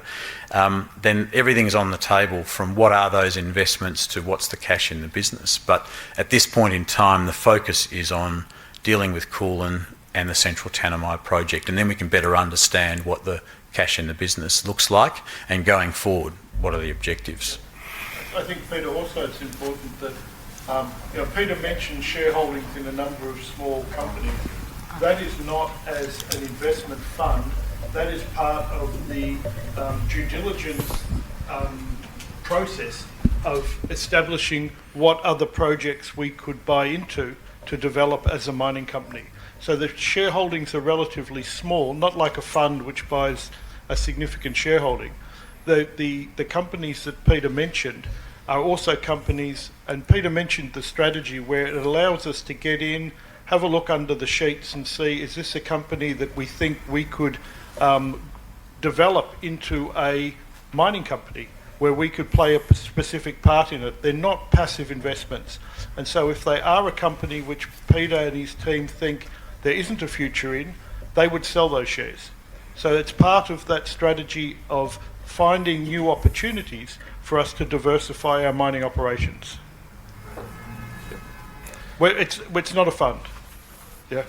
then everything's on the table, from what are those investments to what's the cash in the business. But at this point in time, the focus is on dealing with Coolin and the Central Tanami project, and then we can better understand what the cash in the business looks like, and going forward, what are the objectives. I think, Peter, also it's important that Peter mentioned shareholdings in a number of small companies. That is not as an investment fund. That is part of the due diligence process of establishing what other projects we could buy into to develop as a mining company. So the shareholdings are relatively small, not like a fund which buys a significant shareholding. The companies that Peter mentioned are also companies, and Peter mentioned the strategy where it allows us to get in, have a look under the sheets and see, is this a company that we think we could develop into a mining company where we could play a specific part in it. They're not passive investments. And so if they are a company which Peter and his team think there isn't a future in, they would sell those shares. So it's part of that strategy of finding new opportunities for us to diversify our mining operations. Well, it's not a fund. Yeah.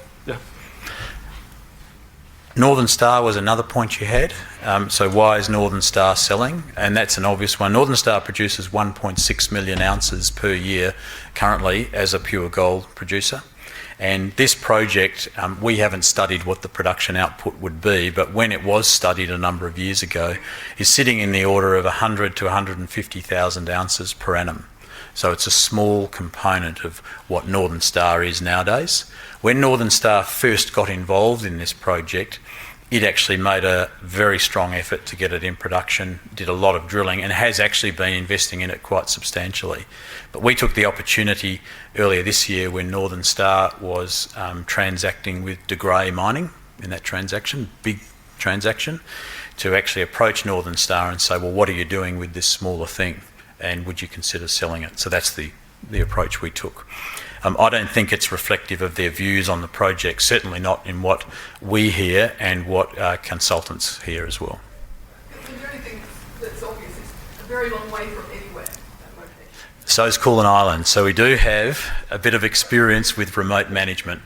Northern Star was another point you had. So why is Northern Star selling? And that's an obvious one. Northern Star produces 1.6 million ounces per year currently as a pure gold producer. And this project, we haven't studied what the production output would be, but when it was studied a number of years ago, is sitting in the order of 100 to 150,000 ounces per annum. So it's a small component of what Northern Star is nowadays. When Northern Star first got involved in this project, it actually made a very strong effort to get it in production, did a lot of drilling, and has actually been investing in it quite substantially. But we took the opportunity earlier this year when Northern Star was transacting with De Grey Mining in that transaction, big transaction, to actually approach Northern Star and say, well, what are you doing with this smaller thing? And would you consider selling it? So that's the approach we took. I don't think it's reflective of their views on the project, certainly not in what we hear and what consultants hear as well. Is there anything that's obvious? It's a very long way from anywhere, that location. So is Coolin Island. So we do have a bit of experience with remote management,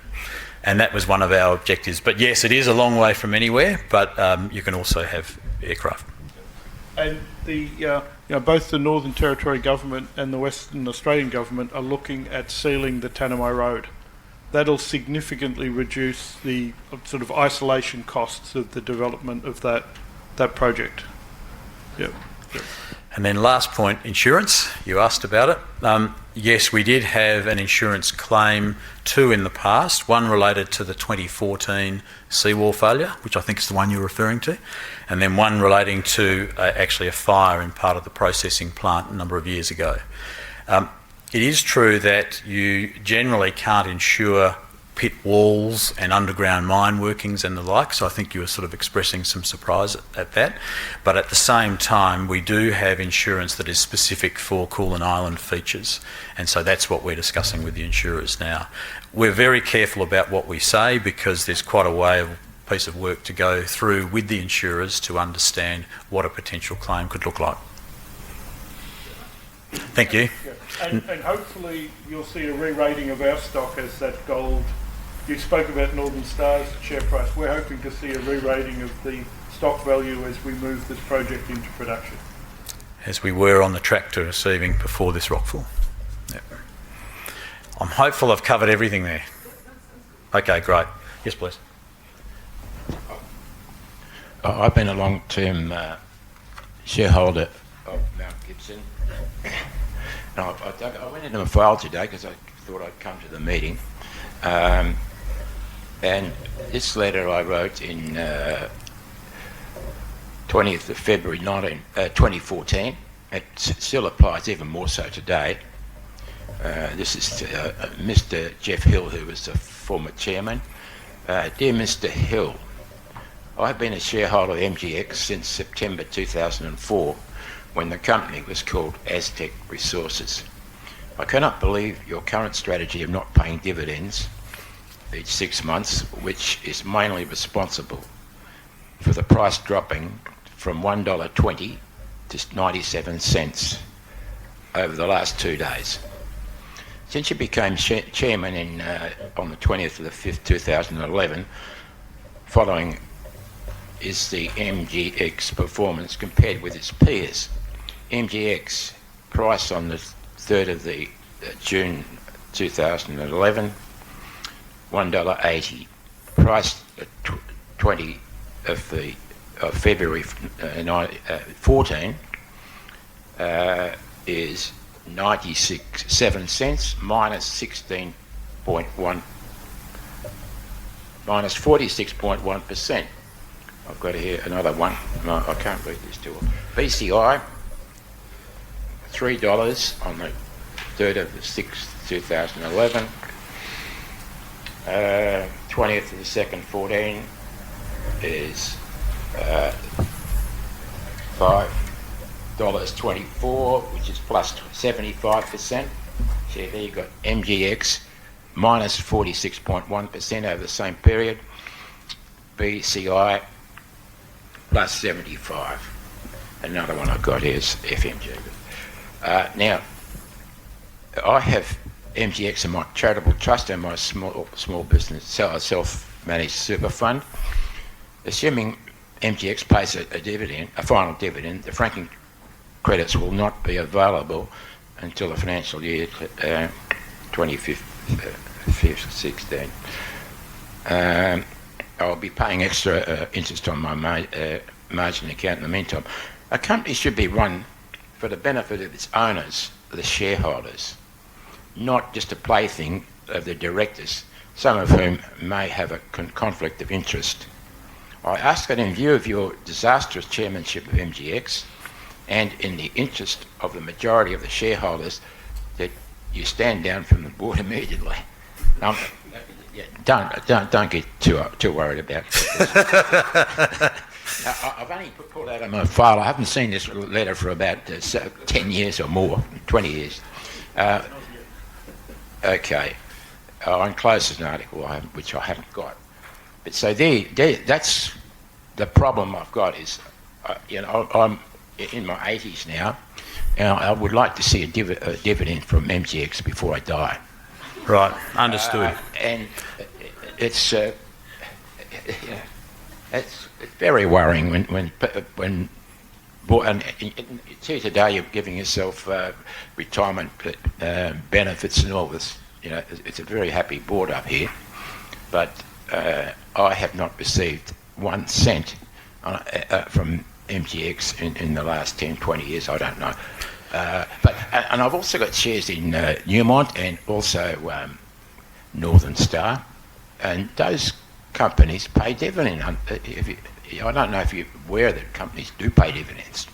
and that was one of our objectives. But yes, it is a long way from anywhere, but you can also have aircraft. And both the Northern Territory Government and the Western Australian Government are looking at sealing the Tanami Road. That'll significantly reduce the sort of isolation costs of the development of that project. Yep. And then last point, insurance. You asked about it. Yes, we did have an insurance claim, two in the past, one related to the 2014 seawall failure, which I think is the one you're referring to, and then one relating to actually a fire in part of the processing plant a number of years ago. It is true that you generally can't insure pit walls and underground mine workings and the like, so I think you were sort of expressing some surprise at that. But at the same time, we do have insurance that is specific for Coolin Island features, and so that's what we're discussing with the insurers now. We're very careful about what we say because there's quite a piece of work to go through with the insurers to understand what a potential claim could look like. Thank you. Yeah. And hopefully you'll see a re-rating of our stock as that gold. You spoke about Northern Star's share price. We're hoping to see a re-rating of the stock value as we move this project into production. As we were on the track to receiving before this rockfall. Yep. I'm hopeful I've covered everything there. Okay, great. Yes, please. I've been a long-term shareholder of Mount Gibson. And I went into my file today because I thought I'd come to the meeting. And this letter I wrote in 20th of February 2014. It still applies even more so today. This is to Mr. Jeff Hill, who was the former chairman. Dear Mr. Hill, I've been a shareholder of MGX since September 2004, when the company was called Aztec Resources. I cannot believe your current strategy of not paying dividends each 6 months, which is mainly responsible for the price dropping from $1.20 to 97 cents over the last 2 days. Since you became chairman on the 20th of the 5th, 2011, following is the MGX performance compared with its peers. MGX price on the 3rd of the June 2011, $1.80. Price at 20 of the February 14 is 97 cents minus 46.1%. I've got here another one. No, I can't read this too well. BCI, $3 on the 3rd of the 6th, 2011. 20th of the 2nd, 14 is $5.24, which is plus 75%. So there you've got MGX minus 46.1% over the same period. BCI plus 75. Another one I've got here is FMG. Now, I have MGX in my charitable trust and my small business self-managed super fund. Assuming MGX pays a dividend, a final dividend, the franking credits will not be available until the financial year 2015-16. I'll be paying extra interest on my margin account in the meantime. A company should be run for the benefit of its owners, the shareholders, not just a plaything of the directors, some of whom may have a conflict of interest. I ask that in view of your disastrous chairmanship of MGX and in the interest of the majority of the shareholders, that you stand down from the board immediately. Don't get too worried about this. I've only pulled out of my file. I haven't seen this letter for about 10 years or more, 20 years. Okay. I enclosed an article which I haven't got. But so that's the problem I've got is, I'm in my 80s now, and I would like to see a dividend from MGX before I die. Right, understood. And it's very worrying when and see today you're giving yourself retirement benefits and all this. It's a very happy board up here, but I have not received 1 cent from MGX in the last 10, 20 years. I don't know. And I've also got shares in Newmont and also Northern Star, and those companies pay dividend. I don't know if you're aware that companies do pay dividends,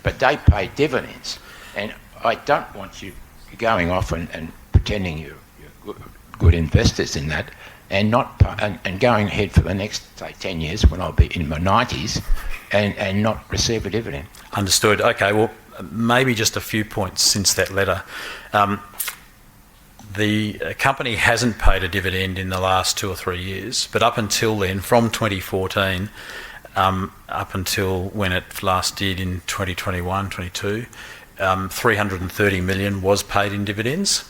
but they pay dividends, and I don't want you going off and pretending you're good investors in that, and and going ahead for the next, say, 10 years when I'll be in my 90s and not receive a dividend. Understood. Okay, well, maybe just a few points since that letter. The company hasn't paid a dividend in the last 2 or 3 years, but up until then, from 2014, up until when it last did in 2021, 22, 330 million was paid in dividends.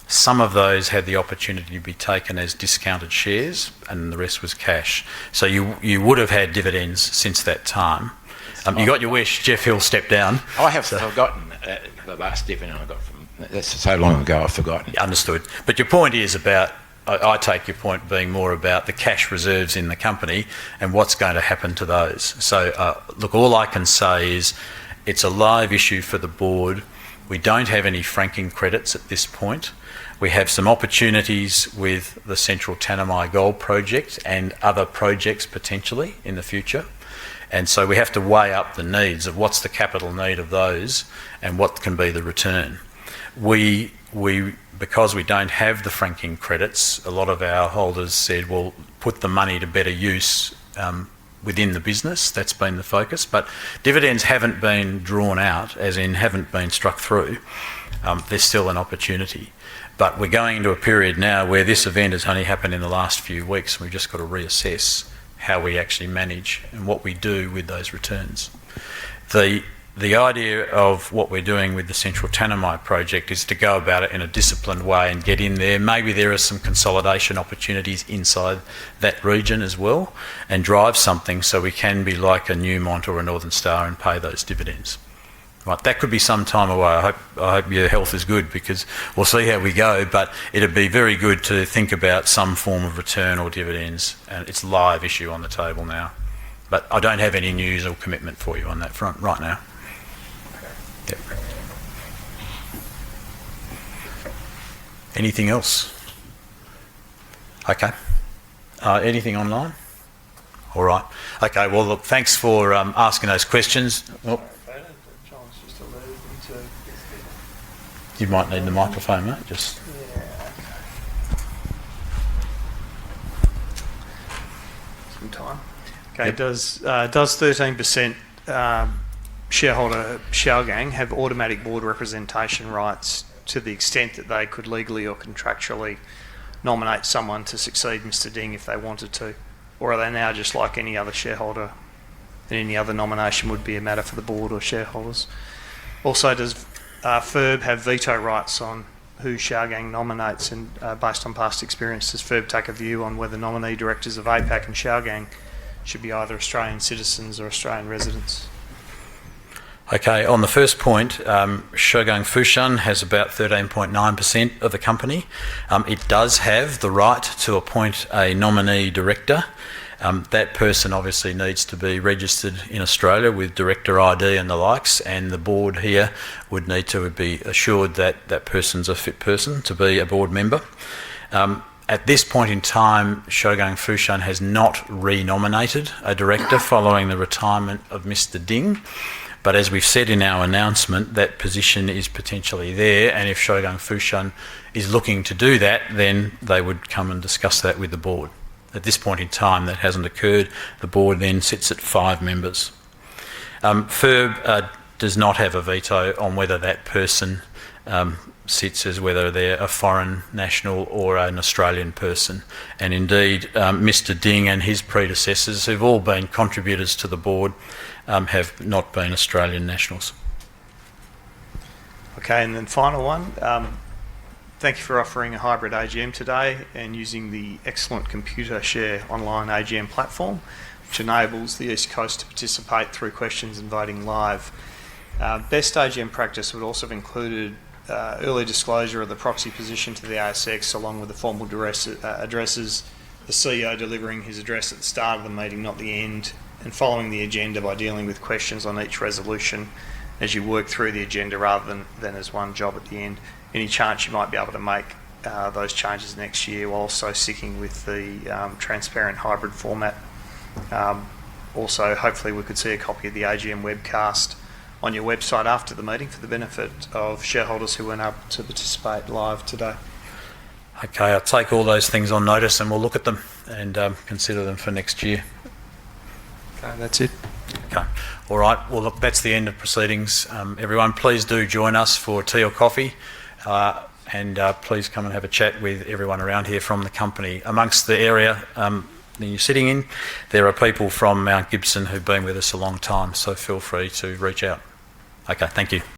Some of those had the opportunity to be taken as discounted shares, and the rest was cash. So you would have had dividends since that time. You got your wish. Jeff Hill stepped down. I have forgotten the last dividend I got from. That's so long ago. I've forgotten. Understood. But your point is about. I take your point being more about the cash reserves in the company and what's going to happen to those. So look, all I can say is it's a live issue for the board. We don't have any franking credits at this point. We have some opportunities with the Central Tanami Gold Project and other projects potentially in the future. And so we have to weigh up the needs of what's the capital need of those and what can be the return. We because we don't have the franking credits, a lot of our holders said, well, put the money to better use within the business. That's been the focus. But dividends haven't been drawn out, as in haven't been struck through. There's still an opportunity. But we're going into a period now where this event has only happened in the last few weeks, and we've just got to reassess how we actually manage and what we do with those returns. The idea of what we're doing with the Central Tanami project is to go about it in a disciplined way and get in there. Maybe there are some consolidation opportunities inside that region as well, and drive something so we can be like a Newmont or a Northern Star and pay those dividends. Right, that could be some time away. I hope your health is good, because we'll see how we go, but it'd be very good to think about some form of return or dividends, and it's a live issue on the table now. But I don't have any news or commitment for you on that front right now. Yep. Anything else? Okay. Anything online? All right. Okay, well, look, thanks for asking those questions. Well, you might need the microphone, mate. Just. Some time. Okay. Yep. Does 13% shareholder Xiaogang have automatic board representation rights to the extent that they could legally or contractually nominate someone to succeed Mr. Ding if they wanted to, or are they now just like any other shareholder, and any other nomination would be a matter for the board or shareholders? Also, does FIRB have veto rights on who Xiaogang nominates, and based on past experience, does FIRB take a view on whether nominee directors of APAC and Xiaogang should be either Australian citizens or Australian residents? Okay, on the first point, Shougang Fushan has about 13.9% of the company. It does have the right to appoint a nominee director. That person obviously needs to be registered in Australia with director ID and the likes, and the board here would need to be assured that that person's a fit person to be a board member. At this point in time, Shougang Fushan has not re-nominated a director following the retirement of Mr. Ding. But as we've said in our announcement, that position is potentially there, and if Shougang Fushan is looking to do that, then they would come and discuss that with the board. At this point in time, that hasn't occurred. The board then sits at 5 members. FIRB does not have a veto on whether that person sits as whether they're a foreign national or an Australian person. And indeed, Mr. Ding and his predecessors, who've all been contributors to the board, have not been Australian nationals. Okay, and then final one. Thank you for offering a hybrid AGM today and using the excellent Computershare online AGM platform, which enables the East Coast to participate through questions and voting live. Best AGM practice would also have included early disclosure of the proxy position to the ASX, along with the formal addresses, the CEO delivering his address at the start of the meeting, not the end, and following the agenda by dealing with questions on each resolution as you work through the agenda rather than as one job at the end. Any chance you might be able to make those changes next year while also sticking with the transparent hybrid format? Also, hopefully we could see a copy of the AGM webcast on your website after the meeting for the benefit of shareholders who weren't able to participate live today. Okay, I'll take all those things on notice and we'll look at them and consider them for next year. Okay, that's it. Okay. All right. Well, look, that's the end of proceedings. Everyone, please do join us for tea or coffee, and please come and have a chat with everyone around here from the company. Amongst the area that you're sitting in, there are people from Mount Gibson who've been with us a long time, so feel free to reach out. Okay, thank you.